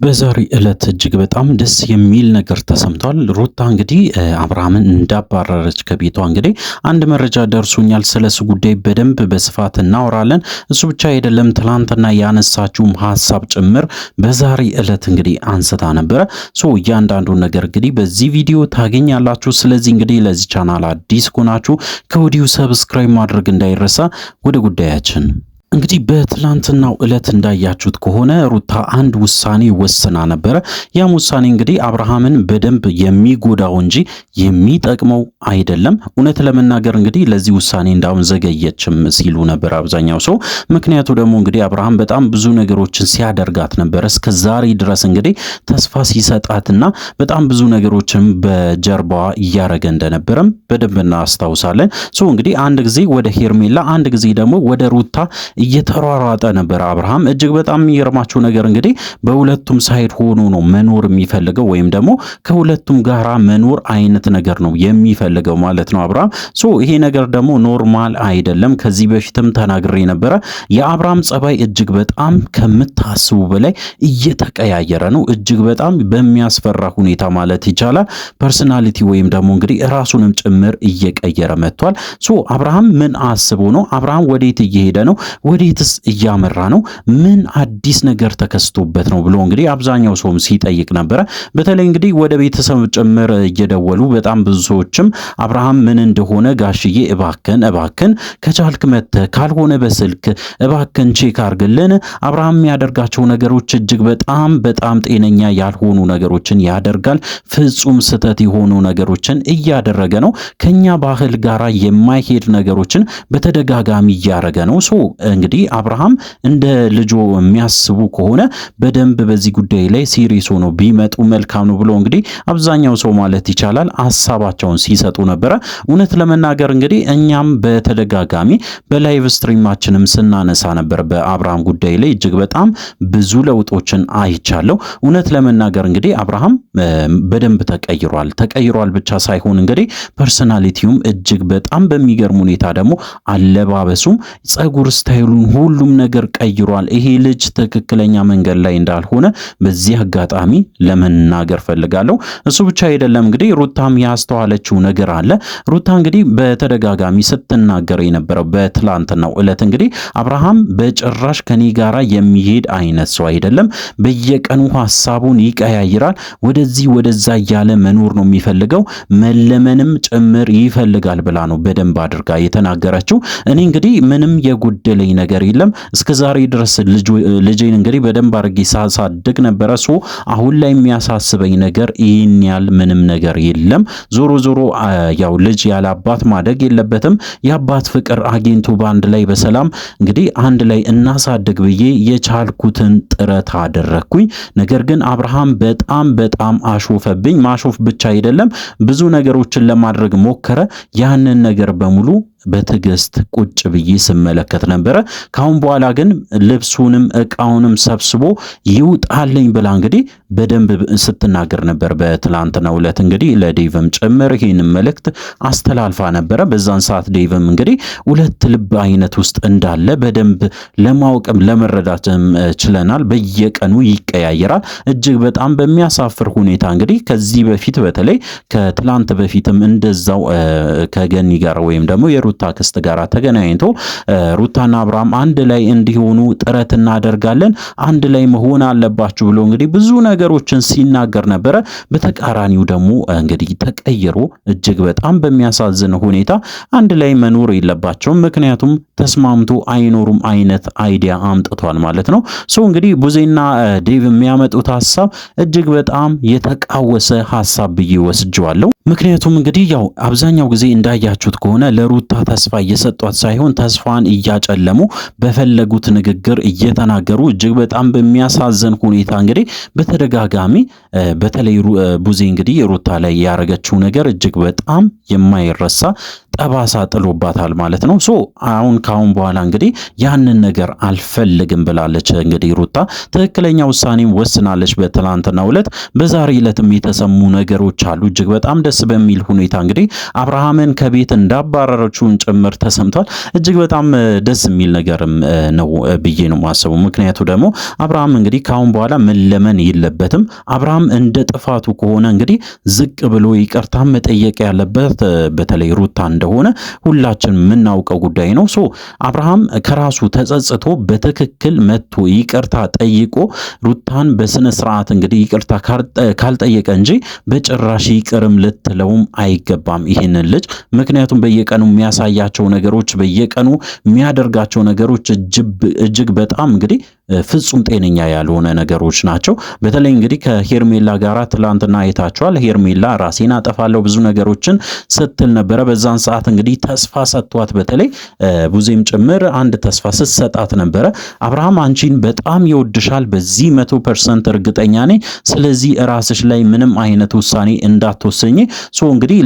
በዛሬ ዕለት እጅግ በጣም ደስ የሚል ነገር ተሰምቷል። ሩታ እንግዲህ አብርሃምን እንዳባረረች ከቤቷ እንግዲህ አንድ መረጃ ደርሶኛል። ስለሱ ጉዳይ በደንብ በስፋት እናወራለን። እሱ ብቻ አይደለም ትላንትና ያነሳችውም ሐሳብ ጭምር በዛሬ ዕለት እንግዲህ አንስታ ነበረ። እያንዳንዱን ነገር እንግዲህ በዚህ ቪዲዮ ታገኛላችሁ። ስለዚህ እንግዲህ ለዚህ ቻናል አዲስ ከሆናችሁ ከወዲሁ ሰብስክራይብ ማድረግ እንዳይረሳ። ወደ ጉዳያችን እንግዲህ በትላንትናው ዕለት እንዳያችሁት ከሆነ ሩታ አንድ ውሳኔ ወስና ነበረ። ያም ውሳኔ እንግዲህ አብርሃምን በደንብ የሚጎዳው እንጂ የሚጠቅመው አይደለም። እውነት ለመናገር እንግዲህ ለዚህ ውሳኔ እንዳውም ዘገየችም ሲሉ ነበር አብዛኛው ሰው። ምክንያቱ ደግሞ እንግዲህ አብርሃም በጣም ብዙ ነገሮችን ሲያደርጋት ነበረ እስከ ዛሬ ድረስ እንግዲህ ተስፋ ሲሰጣትና በጣም ብዙ ነገሮችን በጀርባዋ እያረገ እንደነበረም በደንብ እናስታውሳለን። እንግዲህ አንድ ጊዜ ወደ ሄርሜላ፣ አንድ ጊዜ ደግሞ ወደ ሩታ እየተሯሯጠ ነበር አብርሃም። እጅግ በጣም የሚገርማችሁ ነገር እንግዲህ በሁለቱም ሳይድ ሆኖ ነው መኖር የሚፈልገው፣ ወይም ደግሞ ከሁለቱም ጋራ መኖር አይነት ነገር ነው የሚፈልገው ማለት ነው አብርሃም። ይሄ ነገር ደግሞ ኖርማል አይደለም። ከዚህ በፊትም ተናግሬ ነበረ። የአብርሃም ጸባይ እጅግ በጣም ከምታስቡ በላይ እየተቀያየረ ነው። እጅግ በጣም በሚያስፈራ ሁኔታ ማለት ይቻላል። ፐርሰናሊቲ ወይም ደግሞ እንግዲህ ራሱንም ጭምር እየቀየረ መጥቷል። አብርሃም ምን አስቦ ነው? አብርሃም ወዴት እየሄደ ነው? ወዴትስ እያመራ ነው? ምን አዲስ ነገር ተከስቶበት ነው ብሎ እንግዲህ አብዛኛው ሰውም ሲጠይቅ ነበረ። በተለይ እንግዲህ ወደ ቤተሰብ ጭምር እየደወሉ በጣም ብዙ ሰዎችም አብርሃም ምን እንደሆነ ጋሽዬ እባክን ከቻልክ መጥተህ ካልሆነ በስልክ እባክን ቼክ አርግልን። አብርሃም የሚያደርጋቸው ነገሮች እጅግ በጣም ጤነኛ ያልሆኑ ነገሮችን ያደርጋል። ፍጹም ስህተት የሆኑ ነገሮችን እያደረገ ነው። ከኛ ባህል ጋራ የማይሄድ ነገሮችን በተደጋጋሚ እያደረገ ነው። እንግዲህ አብርሃም እንደ ልጆ የሚያስቡ ከሆነ በደንብ በዚህ ጉዳይ ላይ ሲሪየስ ሆኖ ቢመጡ መልካም ነው ብሎ እንግዲህ አብዛኛው ሰው ማለት ይቻላል ሐሳባቸውን ሲሰጡ ነበረ። እውነት ለመናገር እንግዲህ እኛም በተደጋጋሚ በላይቭ ስትሪማችንም ስናነሳ ነበር በአብርሃም ጉዳይ ላይ እጅግ በጣም ብዙ ለውጦችን አይቻለሁ። እውነት ለመናገር እንግዲህ አብርሃም በደንብ ተቀይሯል ብቻ ሳይሆን እንግዲህ ፐርሰናሊቲውም እጅግ በጣም በሚገርም ሁኔታ ደግሞ አለባበሱም ጸጉር ስታይሉን ሁሉም ነገር ቀይሯል። ይሄ ልጅ ትክክለኛ መንገድ ላይ እንዳልሆነ በዚህ አጋጣሚ ለመናገር ፈልጋለሁ። እሱ ብቻ አይደለም እንግዲህ ሩታም ያስተዋለችው ነገር አለ። ሩታ እንግዲህ በተደጋጋሚ ስትናገር የነበረው በትላንትናው ዕለት እንግዲህ አብርሃም በጭራሽ ከኔ ጋራ የሚሄድ አይነት ሰው አይደለም። በየቀኑ ሐሳቡን ይቀያይራል። ወደዚህ ወደዛ እያለ መኖር ነው የሚፈልገው፣ መለመንም ጭምር ይፈልጋል ብላ ነው በደንብ አድርጋ የተናገረችው። እኔ እንግዲህ ምንም የጎደለኝ ነገር የለም። እስከ ዛሬ ድረስ ልጄን እንግዲህ በደንብ አድርጌ ሳሳድግ ነበረ። አሁን ላይ የሚያሳስበኝ ነገር ይህን ያህል ምንም ነገር የለም። ዞሮ ያው ልጅ ያለ አባት ማደግ የለበትም። የአባት ፍቅር አግኝቶ በአንድ ላይ በሰላም እንግዲህ አንድ ላይ እናሳድግ ብዬ የቻልኩትን ጥረት አደረግኩኝ። ነገር ግን አብርሃም በጣም አሾፈብኝ። ማሾፍ ብቻ አይደለም ብዙ ነገሮችን ለማድረግ ሞከረ። ያንን ነገር በሙሉ በትዕግስት ቁጭ ብዬ ስመለከት ነበረ። ካሁን በኋላ ግን ልብሱንም እቃውንም ሰብስቦ ይውጣልኝ ብላ እንግዲህ በደንብ ስትናገር ነበር። በትላንትናው ዕለት እንግዲህ ለዴቭም ጭምር ይህንን መልእክት አስተላልፋ ነበረ። በዛን ሰዓት ዴቭም እንግዲህ ሁለት ልብ አይነት ውስጥ እንዳለ በደንብ ለማወቅም ለመረዳትም ችለናል። በየቀኑ ይቀያየራል እጅግ በጣም በሚያሳፍር ሁኔታ እንግዲህ ከዚህ በፊት በተለይ ከትላንት በፊትም እንደዛው ከገኒ ጋር ወይም ደግሞ የሩታ ክስት ጋር ተገናኝቶ ሩታና አብርሃም አንድ ላይ እንዲሆኑ ጥረት እናደርጋለን፣ አንድ ላይ መሆን አለባችሁ ብሎ እንግዲህ ብዙ ነገሮችን ሲናገር ነበረ። በተቃራኒው ደግሞ እንግዲህ ተቀይሮ እጅግ በጣም በሚያሳዝን ሁኔታ አንድ ላይ መኖር የለባቸውም፣ ምክንያቱም ተስማምቶ አይኖሩም አይነት አይዲያ አምጥቷል ማለት ነው። እንግዲህ ቡዜና ዴቭ የሚያመጡት ሐሳብ እጅግ በጣም የተቃወሰ ሐሳብ ብዬ ወስጄዋለሁ። ምክንያቱም እንግዲህ ያው አብዛኛው ጊዜ እንዳያችሁት ከሆነ ለሩታ ተስፋ እየሰጧት ሳይሆን ተስፋን እያጨለሙ በፈለጉት ንግግር እየተናገሩ እጅግ በጣም በሚያሳዝን ሁኔታ እንግዲህ በተደጋጋሚ በተለይ ቡዜ እንግዲህ ሩታ ላይ ያረገችው ነገር እጅግ በጣም የማይረሳ ጠባሳ ጥሎባታል ማለት ነው። ሶ አሁን ካሁን በኋላ እንግዲህ ያንን ነገር አልፈልግም ብላለች። እንግዲህ ሩታ ትክክለኛ ውሳኔም ወስናለች በትናንትናው ዕለት። በዛሬ ዕለትም የተሰሙ ነገሮች አሉ እጅግ በጣም ደስ በሚል ሁኔታ እንግዲህ አብርሃምን ከቤት እንዳባረረችውን ጭምር ተሰምቷል። እጅግ በጣም ደስ የሚል ነገርም ነው ብዬ ነው የማስበው። ምክንያቱ ደግሞ አብርሃም እንግዲህ ካሁን በኋላ መለመን የለበትም። አብርሃም እንደ ጥፋቱ ከሆነ እንግዲህ ዝቅ ብሎ ይቅርታ መጠየቅ ያለበት በተለይ ሩታ እንደሆነ ሁላችን የምናውቀው ጉዳይ ነው። ሶ አብርሃም ከራሱ ተጸጽቶ በትክክል መጥቶ ይቅርታ ጠይቆ ሩታን በስነ ስርዓት እንግዲህ ይቅርታ ካልጠየቀ እንጂ በጭራሽ ይቅርም ልትለውም አይገባም ይህንን ልጅ። ምክንያቱም በየቀኑ የሚያሳያቸው ነገሮች፣ በየቀኑ የሚያደርጋቸው ነገሮች እጅግ በጣም እንግዲህ ፍጹም ጤነኛ ያልሆነ ነገሮች ናቸው። በተለይ እንግዲህ ከሄርሜላ ጋር ትላንትና አይታችኋል። ሄርሜላ ራሴን አጠፋለሁ ብዙ ነገሮችን ስትል ነበረ። በዛን ሰዓት እንግዲህ ተስፋ ሰጥቷት በተለይ ቡዜም ጭምር አንድ ተስፋ ስትሰጣት ነበረ። አብርሃም አንቺን በጣም ይወድሻል፣ በዚህ 100% እርግጠኛ ነኝ። ስለዚህ ራስሽ ላይ ምንም አይነት ውሳኔ እንዳትወሰኝ። ሶ እንግዲህ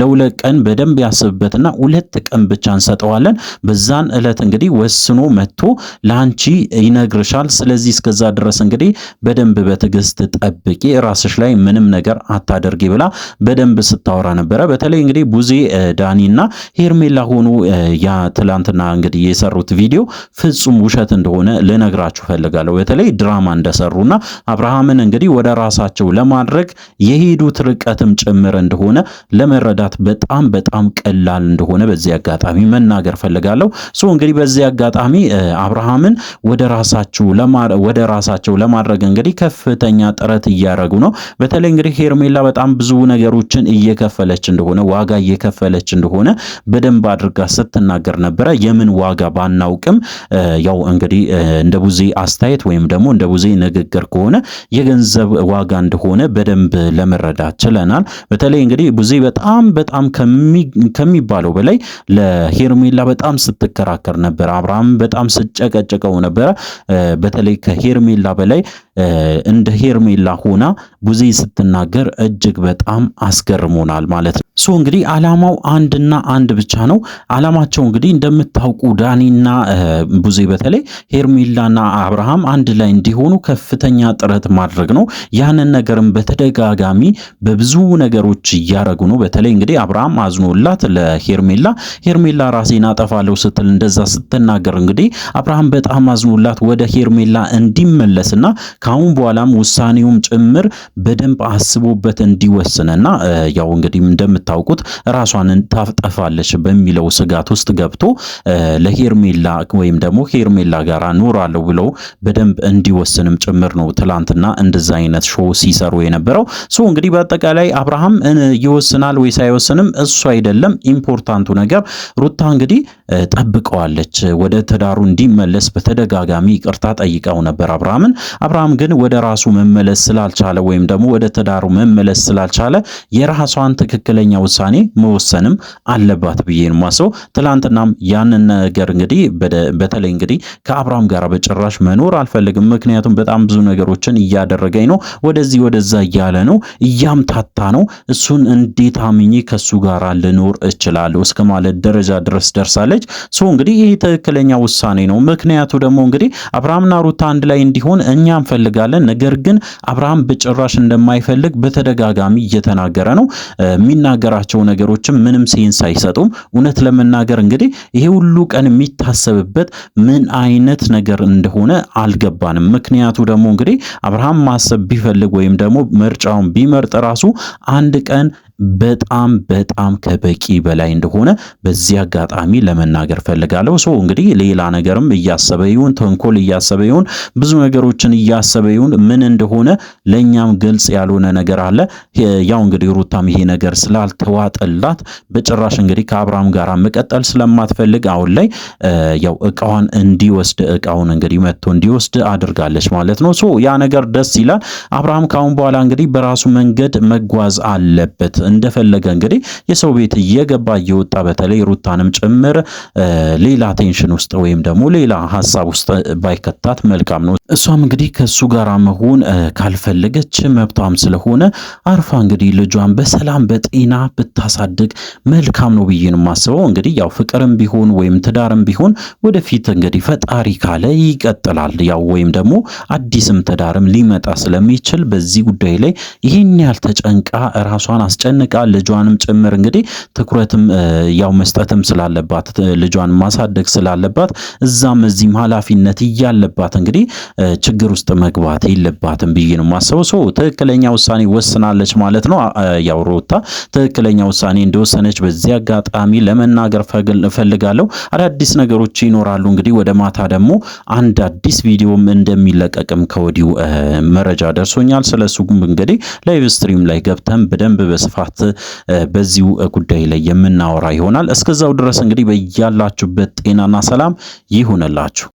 ለሁለት ቀን በደንብ ያስብበትና 2 ቀን ብቻ እንሰጠዋለን። በዛን ዕለት እንግዲህ ወስኖ መጥቶ ለአንቺ ይነግር ሻል። ስለዚህ እስከዛ ድረስ እንግዲህ በደንብ በትዕግስት ጠብቂ፣ ራስሽ ላይ ምንም ነገር አታደርጊ ብላ በደንብ ስታወራ ነበረ። በተለይ እንግዲህ ቡዜ ዳኒና ሄርሜላ ሆኖ ያ ትላንትና እንግዲህ የሰሩት ቪዲዮ ፍጹም ውሸት እንደሆነ ልነግራችሁ ፈልጋለሁ። በተለይ ድራማ እንደሰሩና አብርሃምን እንግዲህ ወደ ራሳቸው ለማድረግ የሄዱት ርቀትም ጭምር እንደሆነ ለመረዳት በጣም በጣም ቀላል እንደሆነ በዚህ አጋጣሚ መናገር ፈልጋለሁ። ሶ እንግዲህ በዚህ አጋጣሚ አብርሃምን ወደ ራሳቸው ለማድረግ እንግዲህ ከፍተኛ ጥረት እያደረጉ ነው። በተለይ እንግዲህ ሄርሜላ በጣም ብዙ ነገሮችን እየከፈለች እንደሆነ ዋጋ እየከፈለች እንደሆነ በደንብ አድርጋ ስትናገር ነበረ። የምን ዋጋ ባናውቅም ያው እንግዲህ እንደ ቡዜ አስተያየት ወይም ደግሞ እንደ ቡዜ ንግግር ከሆነ የገንዘብ ዋጋ እንደሆነ በደንብ ለመረዳት ችለናል። በተለይ እንግዲህ ቡዜ በጣም በጣም ከሚባለው በላይ ለሄርሜላ በጣም ስትከራከር ነበር። አብርሃም በጣም ስጨቀጨቀው ነበር። በተለይ ከሄርሜላ በላይ እንደ ሄርሜላ ሆና ቡዜ ስትናገር እጅግ በጣም አስገርሞናል ማለት ነው። ሶ እንግዲህ አላማው አንድና አንድ ብቻ ነው። አላማቸው እንግዲህ እንደምታውቁ ዳኒና ቡዜ በተለይ ሄርሜላና አብርሃም አንድ ላይ እንዲሆኑ ከፍተኛ ጥረት ማድረግ ነው። ያንን ነገርም በተደጋጋሚ በብዙ ነገሮች እያረጉ ነው። በተለይ እንግዲህ አብርሃም አዝኖላት ለሄርሜላ ሄርሜላ ራሴን አጠፋለሁ ስትል እንደዛ ስትናገር እንግዲህ አብርሃም በጣም አዝኖላት ወደ ሄርሜላ እንዲመለስና ካሁን በኋላም ውሳኔውም ጭምር በደንብ አስቦበት እንዲወስንና ያው እንግዲህ እንደምታውቁት ራሷን ታጠፋለች በሚለው ስጋት ውስጥ ገብቶ ለሄርሜላ ወይም ደግሞ ሄርሜላ ጋር ኖራለሁ ብለው በደንብ እንዲወስንም ጭምር ነው ትላንትና እንደዛ አይነት ሾው ሲሰሩ የነበረው። ሶ እንግዲህ በአጠቃላይ አብርሃም ይወስናል ወይስ አይወስንም እሱ አይደለም ኢምፖርታንቱ ነገር። ሩታ እንግዲህ ጠብቀዋለች ወደ ትዳሩ እንዲመለስ በተደጋጋሚ ይቅርታ ጠይቀው ነበር አብርሃም ግን ወደ ራሱ መመለስ ስላልቻለ ወይም ደግሞ ወደ ትዳሩ መመለስ ስላልቻለ የራሷን ትክክለኛ ውሳኔ መወሰንም አለባት ብዬ ነው የማስበው። ትላንትናም ያንን ነገር እንግዲህ በተለይ እንግዲህ ከአብርሃም ጋር በጭራሽ መኖር አልፈልግም፣ ምክንያቱም በጣም ብዙ ነገሮችን እያደረገኝ ነው፣ ወደዚህ ወደዛ እያለ ነው፣ እያምታታ ነው፣ እሱን እንዴት አምኜ ከሱ ጋር ልኖር እችላለሁ እስከ ማለት ደረጃ ድረስ ደርሳለች። ሶ እንግዲህ ይሄ ትክክለኛ ውሳኔ ነው። ምክንያቱ ደግሞ እንግዲህ አብርሃምና ሩታ አንድ ላይ እንዲሆን እኛ እንፈልጋለን። ነገር ግን አብርሃም በጭራሽ እንደማይፈልግ በተደጋጋሚ እየተናገረ ነው። የሚናገራቸው ነገሮችም ምንም ሴንስ አይሰጡም። እውነት ለመናገር እንግዲህ ይሄ ሁሉ ቀን የሚታሰብበት ምን አይነት ነገር እንደሆነ አልገባንም። ምክንያቱ ደግሞ እንግዲህ አብርሃም ማሰብ ቢፈልግ ወይም ደግሞ ምርጫውን ቢመርጥ ራሱ አንድ ቀን በጣም በጣም ከበቂ በላይ እንደሆነ በዚህ አጋጣሚ ለመናገር ፈልጋለሁ። ሶ እንግዲህ ሌላ ነገርም እያሰበ ይሁን ተንኮል እያሰበ ይሁን ብዙ ነገሮችን እያሰበ ይሁን ምን እንደሆነ ለኛም ግልጽ ያልሆነ ነገር አለ። ያው እንግዲህ ሩታም ይሄ ነገር ስላልተዋጠላት በጭራሽ እንግዲህ ከአብርሃም ጋር መቀጠል ስለማትፈልግ አሁን ላይ ያው እቃውን እንግዲህ መጥቶ እንዲወስድ አድርጋለች ማለት ነው። ሶ ያ ነገር ደስ ይላል። አብርሃም ካሁን በኋላ እንግዲህ በራሱ መንገድ መጓዝ አለበት። እንደፈለገ እንግዲህ የሰው ቤት እየገባ እየወጣ በተለይ ሩታንም ጭምር ሌላ ቴንሽን ውስጥ ወይም ደግሞ ሌላ ሀሳብ ውስጥ ባይከታት መልካም ነው። እሷም እንግዲህ ከሱ ጋር መሆን ካልፈለገች መብቷም ስለሆነ አርፋ እንግዲህ ልጇን በሰላም በጤና ብታሳድግ መልካም ነው ብዬ ነው የማስበው። እንግዲህ ያው ፍቅርም ቢሆን ወይም ትዳርም ቢሆን ወደፊት እንግዲህ ፈጣሪ ካለ ይቀጥላል። ያው ወይም ደግሞ አዲስም ትዳርም ሊመጣ ስለሚችል በዚህ ጉዳይ ላይ ይሄን ያህል ተጨንቃ ራሷን አስጨንቃ ልጇንም ጭምር እንግዲህ ትኩረትም ያው መስጠትም ስላለባት ልጇን ማሳደግ ስላለባት እዛም እዚህም ኃላፊነት እያለባት እንግዲህ ችግር ውስጥ መግባት የለባትም ብዬ ነው የማስበው። ሰው ትክክለኛ ውሳኔ ወስናለች ማለት ነው። ያው ሩታ ትክክለኛ ውሳኔ እንደወሰነች በዚህ አጋጣሚ ለመናገር ፈልጋለሁ። አዳዲስ ነገሮች ይኖራሉ እንግዲህ ወደ ማታ ደግሞ አንድ አዲስ ቪዲዮም እንደሚለቀቅም ከወዲሁ መረጃ ደርሶኛል። ስለሱ እንግዲህ ላይቭ ስትሪም ላይ ገብተን በደንብ በስፋት በዚሁ ጉዳይ ላይ የምናወራ ይሆናል። እስከዛው ድረስ እንግዲህ በያላችሁበት ጤናና ሰላም ይሁንላችሁ።